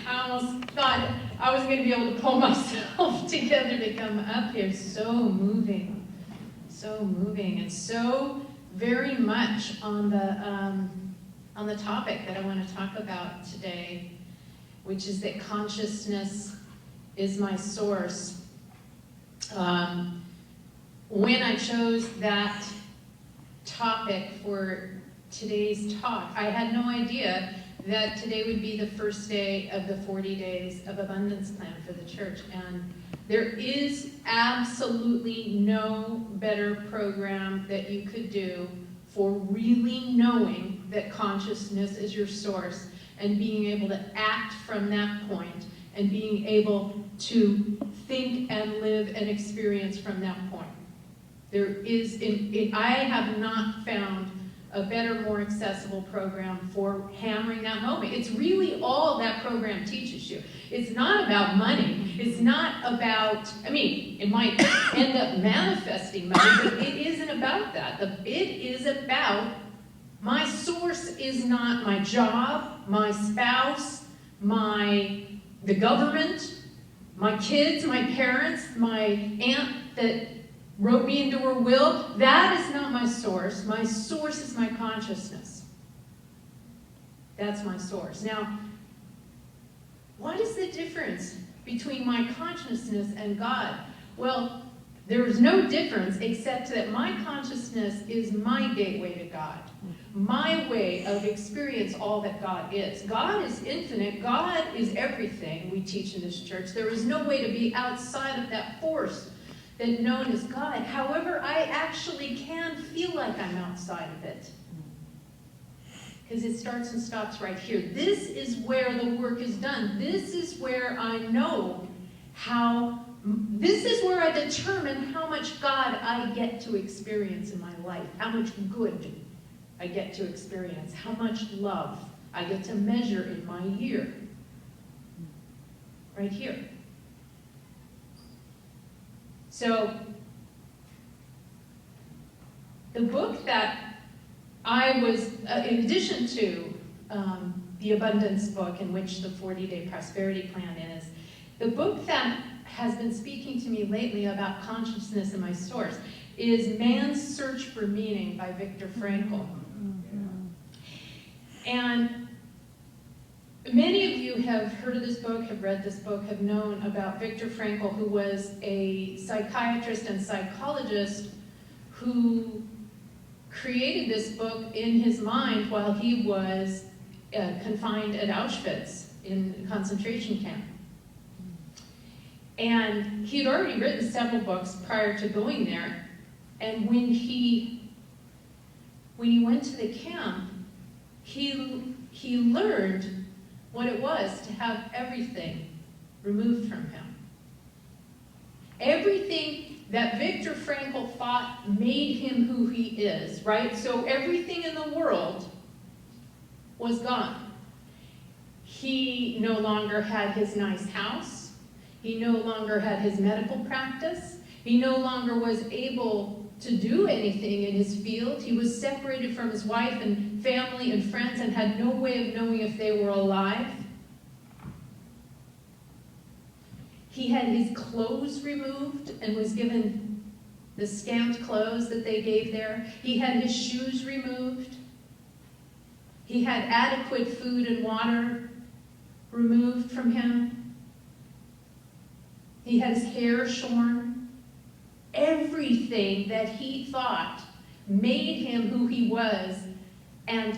I almost thought I was going to be able to pull myself together to come up here. So moving, and so very much on the topic that I want to talk about today, which is that consciousness is my source. When I chose that topic for today's talk, I had no idea that today would be the first day of the 40 days of abundance plan for the church. And there is absolutely no better program that you could do for really knowing that consciousness is your source and being able to act from that point and being able to think and live and experience from that point. I have not found a better, more accessible program for hammering that home. It's really all that program teaches you. It's not about money. It's not about, it might end up manifesting money, but it isn't about that. It is about my source is not my job, my spouse, the government, my kids, my parents, my aunt that wrote me into her will. That is not my source. My source is my consciousness. That's my source. Now, what is the difference between my consciousness and God? Well, there is no difference except that my consciousness is my gateway to God. My way of experience all that God is. God is infinite. God is everything we teach in this church. There is no way to be outside of that force that known as God. However, I actually can feel like I'm outside of it. Because it starts and stops right here. This is where the work is done. This is where I know this is where I determine how much God I get to experience in my life. How much good I get to experience. How much love I get to measure in my year. Right here. So, the book that I was, in addition to the Abundance book, in which the 40-day prosperity plan is, the book that has been speaking to me lately about consciousness and my source is Man's Search for Meaning by Viktor Frankl. And many of you have heard of this book, have read this book, have known about Viktor Frankl, who was a psychiatrist and psychologist who created this book in his mind while he was confined at Auschwitz in a concentration camp. And he had already written several books prior to going there. And when he went to the camp, he learned what it was to have everything removed from him. Everything that Viktor Frankl thought made him who he is, right? So everything in the world was gone. He no longer had his nice house. He no longer had his medical practice. He no longer was able to do anything in his field. He was separated from his wife and family and friends and had no way of knowing if they were alive. He had his clothes removed and was given the scant clothes that they gave there. He had his shoes removed. He had adequate food and water removed from him. He had his hair shorn. Everything that he thought made him who he was and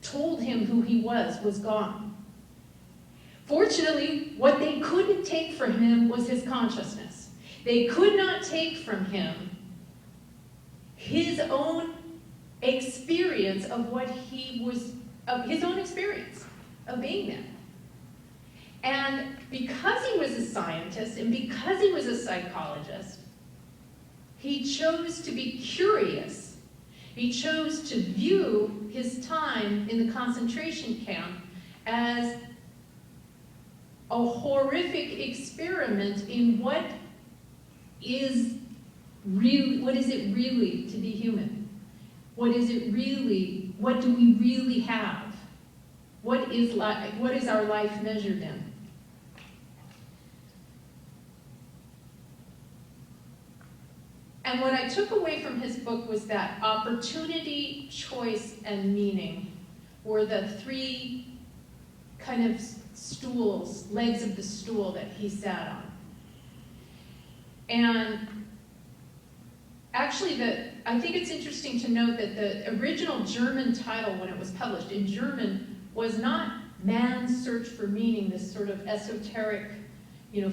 told him who he was gone. Fortunately, what they couldn't take from him was his consciousness. They could not take from him his own experience of his own experience of being there. And because he was a scientist and because he was a psychologist, he chose to be curious. He chose to view his time in the concentration camp as a horrific experiment in what is it really to be human? What do we really have? What is our life measured in? And what I took away from his book was that opportunity, choice, and meaning were the three kind of stools, legs of the stool that he sat on. And actually, I think it's interesting to note that the original German title, when it was published in German, was not Man's Search for Meaning, this sort of esoteric,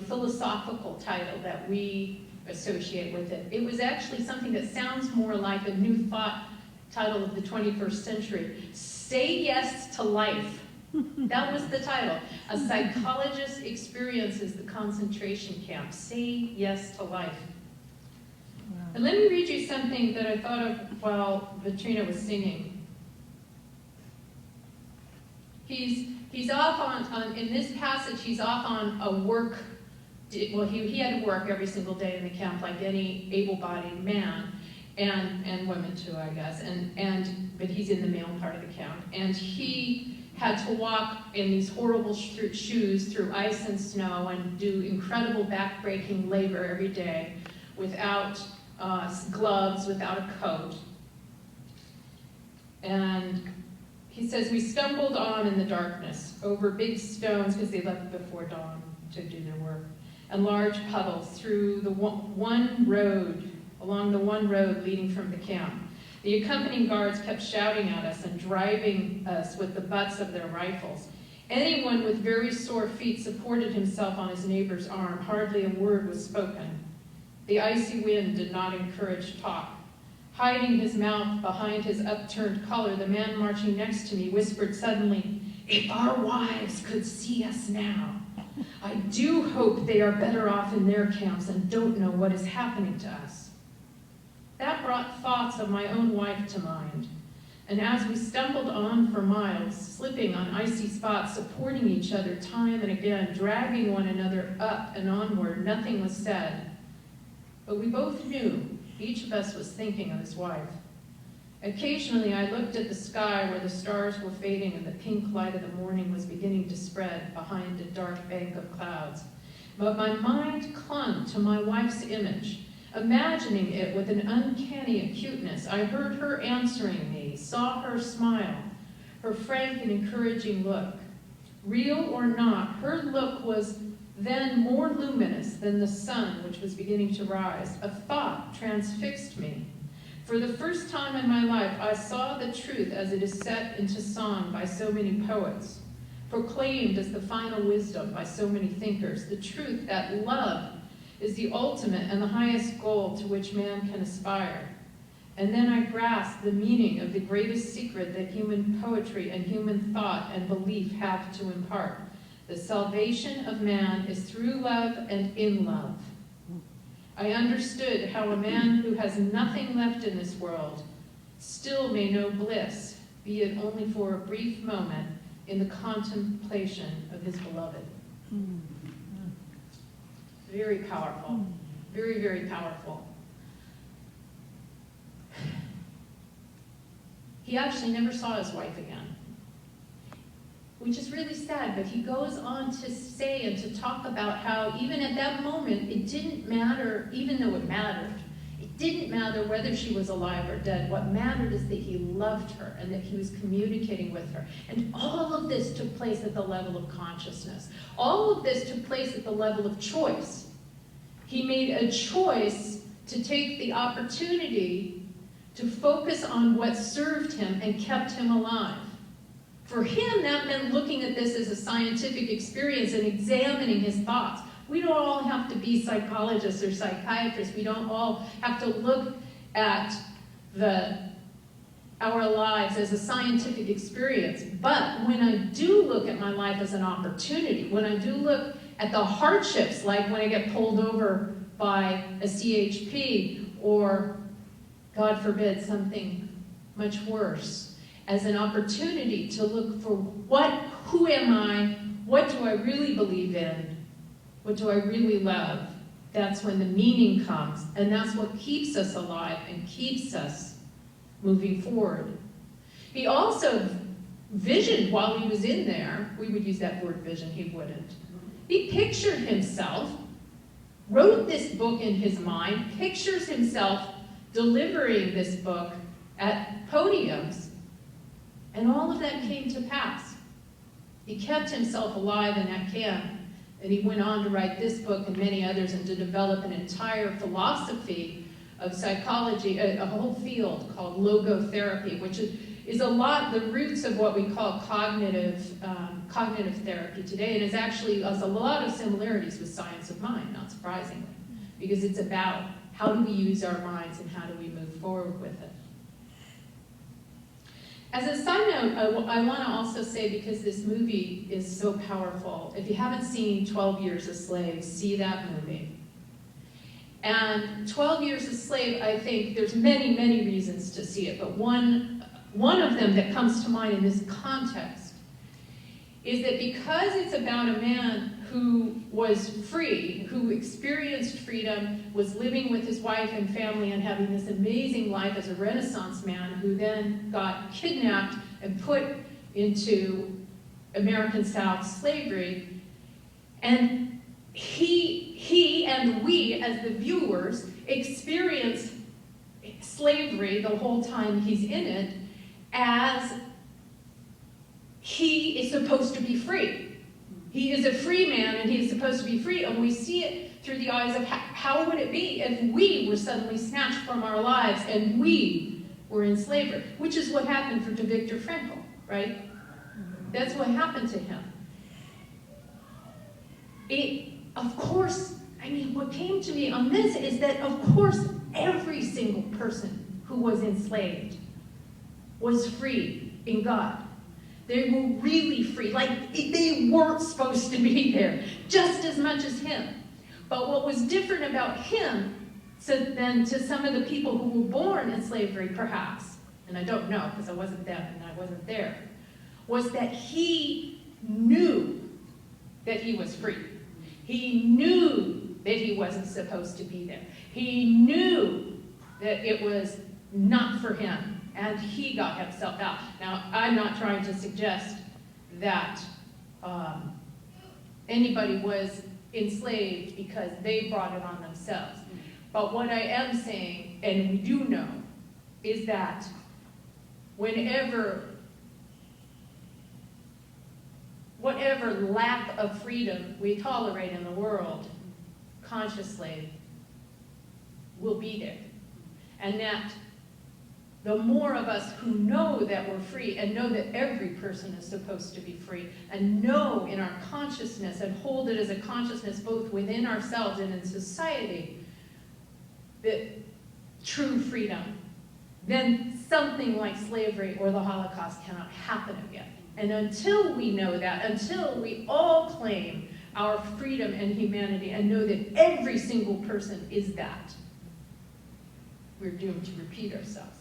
philosophical title that we associate with it. It was actually something that sounds more like a New Thought title of the 21st century. Say Yes to Life. That was the title. A psychologist experiences the concentration camp. Say Yes to Life. Wow. And let me read you something that I thought of while Vitrina was singing. He's off on in this passage, he's off on a work. Well, he had to work every single day in the camp like any able-bodied man, and women too, I guess. But he's in the male part of the camp, and he had to walk in these horrible shoes through ice and snow and do incredible back-breaking labor every day without gloves, without a coat. And he says, we stumbled on in the darkness over big stones, because they left before dawn to do their work, and large puddles through the along the one road leading from the camp. The accompanying guards kept shouting at us and driving us with the butts of their rifles. Anyone with very sore feet supported himself on his neighbor's arm. Hardly a word was spoken. The icy wind did not encourage talk. Hiding his mouth behind his upturned collar, the man marching next to me whispered suddenly, "If our wives could see us now. I do hope they are better off in their camps and don't know what is happening to us." That brought thoughts of my own wife to mind. And as we stumbled on for miles, slipping on icy spots, supporting each other time and again, dragging one another up and onward, nothing was said. But we both knew each of us was thinking of his wife. Occasionally, I looked at the sky where the stars were fading and the pink light of the morning was beginning to spread behind a dark bank of clouds. But my mind clung to my wife's image, imagining it with an uncanny acuteness. I heard her answering me, saw her smile, her frank and encouraging look. Real or not, her look was then more luminous than the sun, which was beginning to rise. A thought transfixed me. For the first time in my life, I saw the truth as it is set into song by so many poets, proclaimed as the final wisdom by so many thinkers, the truth that love is the ultimate and the highest goal to which man can aspire. And then I grasped the meaning of the greatest secret that human poetry and human thought and belief have to impart. The salvation of man is through love and in love. I understood how a man who has nothing left in this world still may know bliss, be it only for a brief moment, in the contemplation of his beloved. Very powerful. Very, very powerful. He actually never saw his wife again, which is really sad, but he goes on to say and to talk about how even at that moment, it didn't matter, even though it mattered, it didn't matter whether she was alive or dead. What mattered is that he loved her and that he was communicating with her. And all of this took place at the level of consciousness. All of this took place at the level of choice. He made a choice to take the opportunity to focus on what served him and kept him alive. For him, that meant looking at this as a scientific experience and examining his thoughts. We don't all have to be psychologists or psychiatrists. We don't all have to look at our lives as a scientific experience. But when I do look at my life as an opportunity, when I do look at the hardships, like when I get pulled over by a CHP or, God forbid, something much worse, as an opportunity to look for who am I, what do I really believe in, what do I really love, that's when the meaning comes, and that's what keeps us alive and keeps us moving forward. He also visioned while he was in there. We would use that word vision, he wouldn't. He pictured himself, wrote this book in his mind, pictures himself delivering this book at podiums, and all of that came to pass. He kept himself alive in that camp, and he went on to write this book and many others, and to develop an entire philosophy of psychology, a whole field called logotherapy, which is a lot the roots of what we call cognitive therapy today, and it actually has a lot of similarities with science of mind, not surprisingly, because it's about how do we use our minds and how do we move forward with it. As a side note, I want to also say, because this movie is so powerful, if you haven't seen 12 Years a Slave, see that movie. And 12 Years a Slave, I think there's many, many reasons to see it, but one of them that comes to mind in this context is that because it's about a man who was free, who experienced freedom, was living with his wife and family and having this amazing life as a Renaissance man, who then got kidnapped and put into American South slavery, and he and we as the viewers experience slavery the whole time he's in it, as he is supposed to be free. He is a free man and he is supposed to be free, and we see it through the eyes of how would it be if we were suddenly snatched from our lives and we were in slavery, which is what happened to Viktor Frankl, right? That's what happened to him. Of course, I mean, what came to me on this is that, of course, every single person who was enslaved was free in God. They were really free, like they weren't supposed to be there, just as much as him. But what was different about him than to some of the people who were born in slavery, perhaps, and I don't know because I wasn't them and I wasn't there, was that he knew that he was free. He knew that he wasn't supposed to be there. He knew that it was not for him. And he got himself out. Now, I'm not trying to suggest that anybody was enslaved because they brought it on themselves. But what I am saying, and we do know, is that whatever lack of freedom we tolerate in the world, consciously, will be there. And that the more of us who know that we're free and know that every person is supposed to be free and know in our consciousness and hold it as a consciousness both within ourselves and in society that true freedom, then something like slavery or the Holocaust cannot happen again. And until we know that, until we all claim our freedom and humanity and know that every single person is that, we're doomed to repeat ourselves.